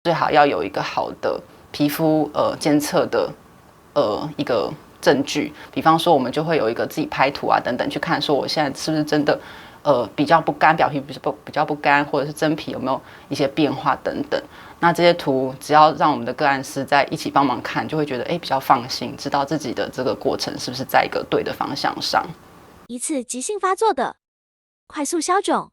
最好要有一个好的皮肤监测的一个证据，比方说我们就会有一个自己拍图啊等等去看，说我现在是不是真的比较不干，表皮比较不干，或者是真皮有没有一些变化等等。那这些图只要让我们的个案师在一起帮忙看，就会觉得比较放心，知道自己的这个过程是不是在一个对的方向上。一次急性发作的快速消肿。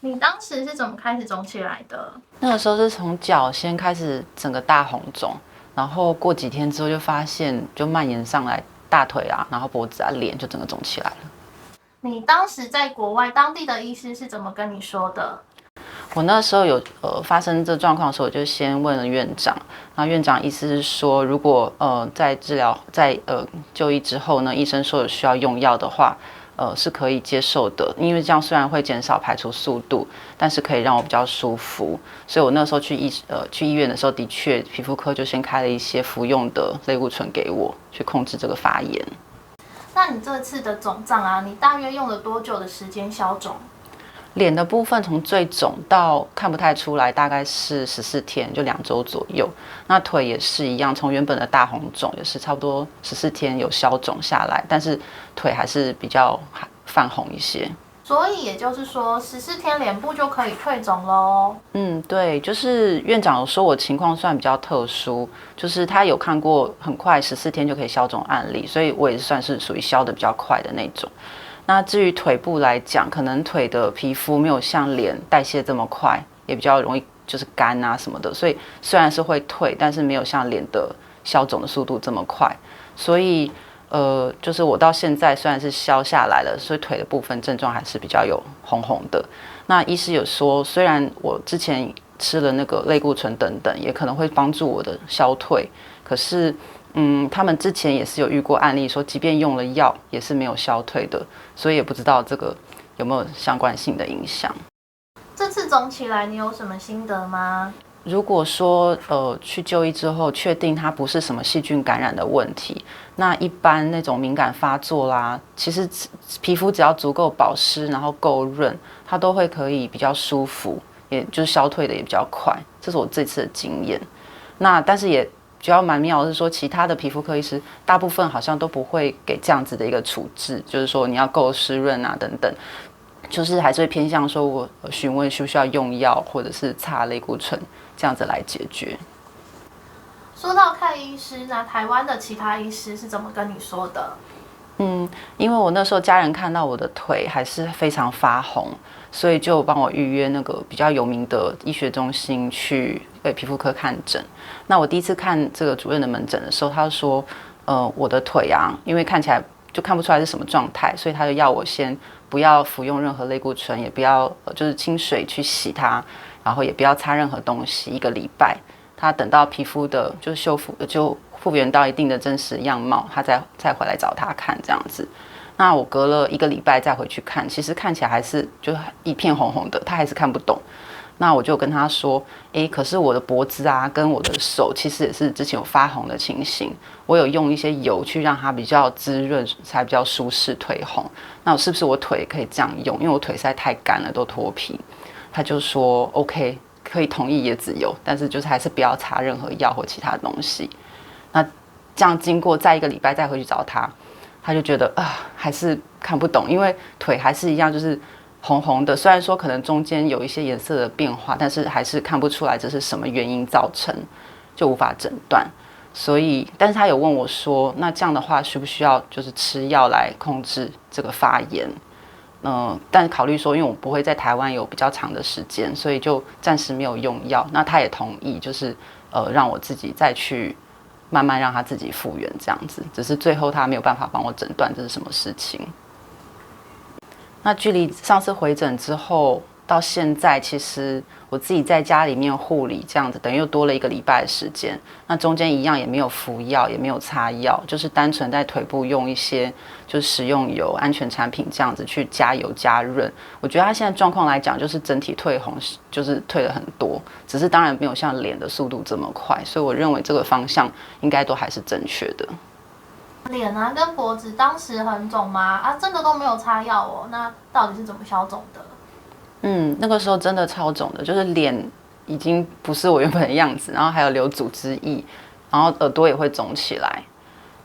你当时是怎么开始肿起来的？那个时候是从脚先开始整个大红肿，然后过几天之后就发现就蔓延上来大腿啊，然后脖子啊、脸就整个肿起来了。你当时在国外，当地的医师是怎么跟你说的？我那时候有发生这状况的时候，我就先问了院长，然后院长意思是说，如果在治疗就医之后呢，医生说有需要用药的话，是可以接受的，因为这样虽然会减少排出速度，但是可以让我比较舒服。所以我那时候去医院的时候，的确皮肤科就先开了一些服用的类固醇给我，去控制这个发炎。那你这次的肿胀啊，你大约用了多久的时间消肿？脸的部分从最肿到看不太出来，大概是14天，就2周左右。那腿也是一样，从原本的大红肿也是差不多14天有消肿下来，但是腿还是比较泛红一些。所以也就是说，14天脸部就可以退肿喽。对，就是院长有说我情况算比较特殊，就是他有看过很快14天就可以消肿案例，所以我也算是属于消的比较快的那种。那至于腿部来讲，可能腿的皮肤没有像脸代谢这么快，也比较容易就是干啊什么的，所以虽然是会退，但是没有像脸的消肿的速度这么快。所以就是我到现在虽然是消下来了，所以腿的部分症状还是比较有红红的。那医师有说，虽然我之前吃了那个类固醇等等，也可能会帮助我的消退，可是他们之前也是有遇过案例说，即便用了药也是没有消退的，所以也不知道这个有没有相关性的影响。这次肿起来，你有什么心得吗？如果说去就医之后确定它不是什么细菌感染的问题，那一般那种敏感发作啦，其实皮肤只要足够保湿，然后够润，它都会可以比较舒服，也就是消退的也比较快。这是我这次的经验。那但是也比较蛮妙的是说，其他的皮肤科医师大部分好像都不会给这样子的一个处置，就是说你要够湿润啊等等，就是还是会偏向说我询问需不需要用药或者是擦类固醇这样子来解决。说到看医师，那台湾的其他医师是怎么跟你说的？因为我那时候家人看到我的腿还是非常发红，所以就帮我预约那个比较有名的医学中心去皮肤科看诊。那我第一次看这个主任的门诊的时候，他说，我的腿啊，因为看起来就看不出来是什么状态，所以他就要我先不要服用任何类固醇，也不要就是清水去洗它，然后也不要擦任何东西1个礼拜。他等到皮肤的就修复就复原到一定的真实样貌，他再回来找他看这样子。那我隔了1个礼拜再回去看，其实看起来还是就一片红红的，他还是看不懂。那我就跟他说，可是我的脖子啊跟我的手其实也是之前有发红的情形，我有用一些油去让它比较滋润，才比较舒适腿红。那是不是我腿可以这样用？因为我腿实在太干了，都脱皮。他就说 OK。可以同意椰子油，但是就是还是不要擦任何药或其他东西。那这样经过再1个礼拜再回去找他，他就觉得还是看不懂，因为腿还是一样就是红红的，虽然说可能中间有一些颜色的变化，但是还是看不出来这是什么原因造成，就无法诊断。所以，但是他有问我说，那这样的话需不需要就是吃药来控制这个发炎？但考虑说，因为我不会在台湾有比较长的时间，所以就暂时没有用药。那他也同意，就是让我自己再去慢慢让他自己复原这样子。只是最后他没有办法帮我诊断这是什么事情。那距离上次回诊之后到现在，其实我自己在家里面护理这样子，等于又多了1个礼拜的时间。那中间一样也没有服药，也没有擦药，就是单纯在腿部用一些就是食用油、安全产品这样子去加油加润。我觉得他现在状况来讲，就是整体退红，就是退了很多，只是当然没有像脸的速度这么快，所以我认为这个方向应该都还是正确的。脸啊跟脖子当时很肿吗？真的都没有擦药哦，那到底是怎么消肿的？那个时候真的超肿的，就是脸已经不是我原本的样子，然后还有流组织液，然后耳朵也会肿起来，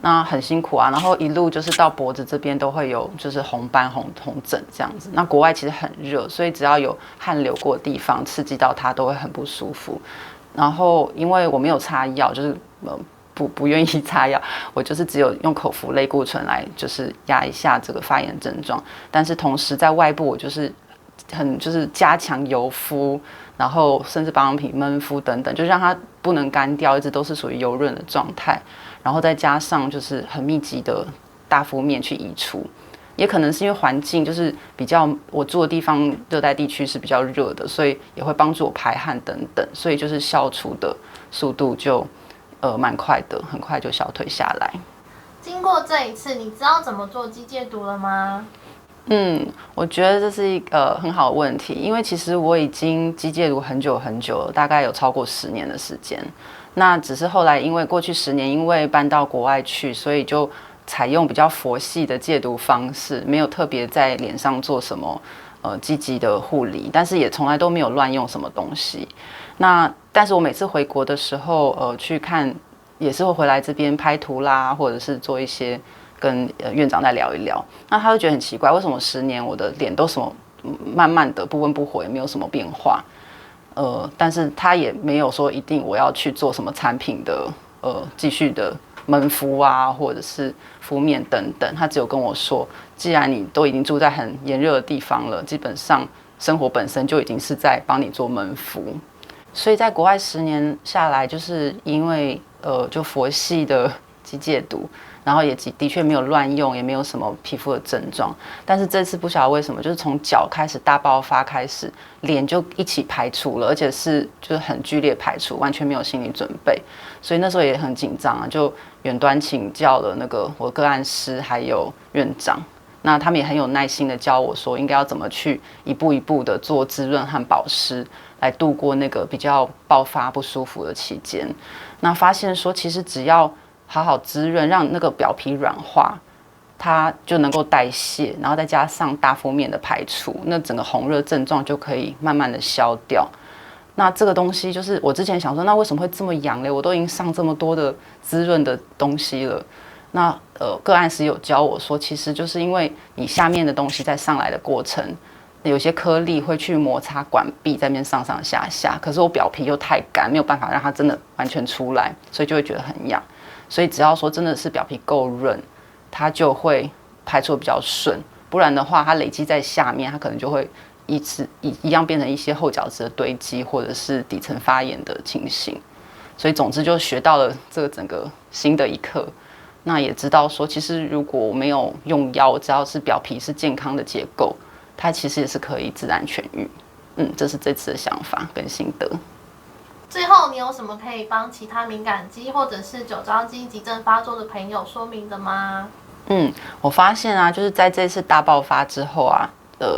那很辛苦啊。然后一路就是到脖子这边都会有就是红斑、红疹这样子。那国外其实很热，所以只要有汗流过的地方刺激到它都会很不舒服。然后因为我没有擦药，就是不愿意擦药，我就是只有用口服类固醇来就是压一下这个发炎症状。但是同时在外部我就是加强油敷，然后甚至保养品闷敷等等，就让它不能干掉，一直都是属于油润的状态。然后再加上就是很密集的大敷面去移除。也可能是因为环境就是比较我住的地方热带地区是比较热的，所以也会帮助我排汗等等，所以就是消除的速度就蛮快的，很快就消退下来。经过这一次，你知道怎么做肌戒毒了吗？我觉得这是一个很好的问题，因为其实我已经肌戒毒很久很久了，大概有超过10年的时间。那只是后来因为过去10年因为搬到国外去，所以就采用比较佛系的戒毒方式，没有特别在脸上做什么积极的护理，但是也从来都没有乱用什么东西。但是我每次回国的时候，去看也是会回来这边拍图啦，或者是做一些跟院长再聊一聊。那他会觉得很奇怪，为什么10年我的脸都什么慢慢的不温不火，也没有什么变化。但是他也没有说一定我要去做什么产品的继续的闷敷啊，或者是敷面等等。他只有跟我说，既然你都已经住在很炎热的地方了，基本上生活本身就已经是在帮你做闷敷。所以在国外10年下来，就是因为就佛系的肌戒毒，然后也的确没有乱用，也没有什么皮肤的症状。但是这次不晓得为什么，就是从脚开始大爆发开始，脸就一起排除了，而且是就是很剧烈排除，完全没有心理准备。所以那时候也很紧张啊，就远端请教了那个我个案师还有院长。那他们也很有耐心的教我说，应该要怎么去一步一步的做滋润和保湿，来度过那个比较爆发不舒服的期间。那发现说，其实只要好好滋润，让那个表皮软化，它就能够代谢，然后再加上大敷面的排除，那整个红热症状就可以慢慢的消掉。那这个东西就是我之前想说，那为什么会这么痒嘞？我都已经上这么多的滋润的东西了。那个案师有教我说，其实就是因为你下面的东西在上来的过程，有些颗粒会去摩擦管壁，在那边上上下下。可是我表皮又太干，没有办法让它真的完全出来，所以就会觉得很痒。所以只要说真的是表皮够润，它就会排出的比较顺。不然的话，它累积在下面，它可能就会一样变成一些后角质的堆积，或者是底层发炎的情形。所以总之就学到了这个整个新的一课。那也知道说，其实如果我没有用药，只要是表皮是健康的结构，它其实也是可以自然痊愈。这是这次的想法跟心得。最后，你有什么可以帮其他敏感肌或者是酒糟肌急症发作的朋友说明的吗？我发现啊，就是在这次大爆发之后啊，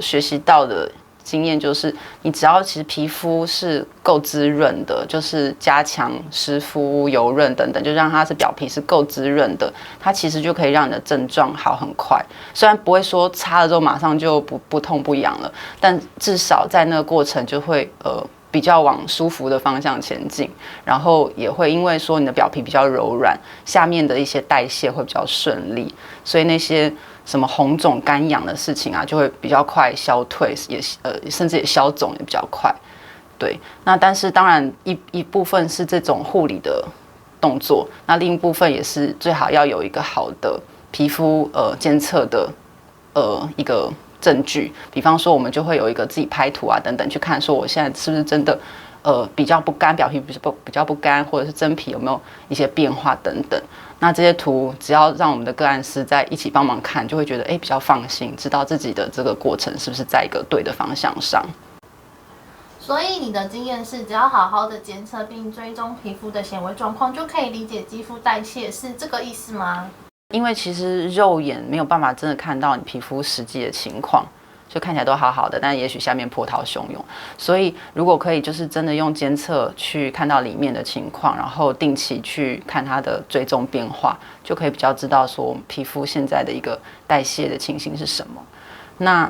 学习到的经验就是，你只要其实皮肤是够滋润的，就是加强湿敷、油润等等，就让它是表皮是够滋润的，它其实就可以让你的症状好很快。虽然不会说擦了之后马上就不痛不痒了，但至少在那个过程就会比较往舒服的方向前进，然后也会因为说你的表皮比较柔软，下面的一些代谢会比较顺利，所以那些什么红肿干痒的事情啊，就会比较快消退，甚至也消肿也比较快。对，那但是当然一部分是这种护理的动作，那另一部分也是最好要有一个好的皮肤监测的一个证据。比方说我们就会有一个自己拍图啊等等去看，说我现在是不是真的比较不干，表皮比较不干，或者是真皮有没有一些变化等等。那这些图只要让我们的个案师在一起帮忙看，就会觉得比较放心，知道自己的这个过程是不是在一个对的方向上。所以你的经验是，只要好好的监测并追踪皮肤的显微状况，就可以理解肌肤代谢，是这个意思吗？因为其实肉眼没有办法真的看到你皮肤实际的情况，就看起来都好好的，但也许下面波涛汹涌。所以如果可以就是真的用监测去看到里面的情况，然后定期去看它的追踪变化，就可以比较知道说皮肤现在的一个代谢的情形是什么。那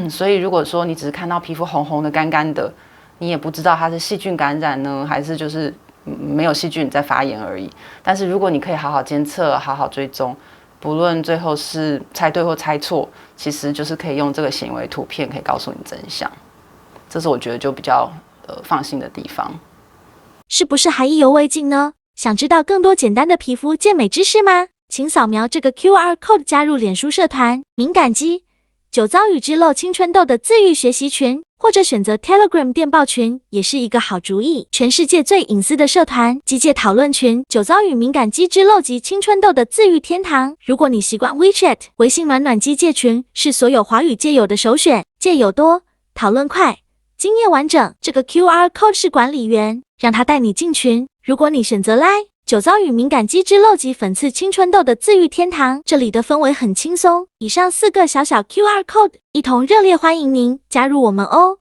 所以如果说你只是看到皮肤红红的干干的，你也不知道它是细菌感染呢，还是就是没有细菌在发炎而已。但是如果你可以好好监测，好好追踪，不论最后是猜对或猜错，其实就是可以用这个显微图片可以告诉你真相。这是我觉得就比较放心的地方。是不是还意犹未尽呢？想知道更多简单的皮肤健美知识吗？请扫描这个 QR code 加入脸书社团敏感肌酒糟与脂漏青春痘的自愈学习群，或者选择 Telegram 电报群也是一个好主意。全世界最隐私的社团机界讨论群，酒糟与敏感肌脂漏及青春痘的自愈天堂。如果你习惯 WeChat， 微信暖暖机界群是所有华语界友的首选，界友多，讨论快，经验完整。这个 QR code 是管理员，让他带你进群。如果你选择 Line，酒糟与敏感肌脂漏及粉刺青春痘的自愈天堂，这里的氛围很轻松。以上4个小小 QR code， 一同热烈欢迎您加入我们哦！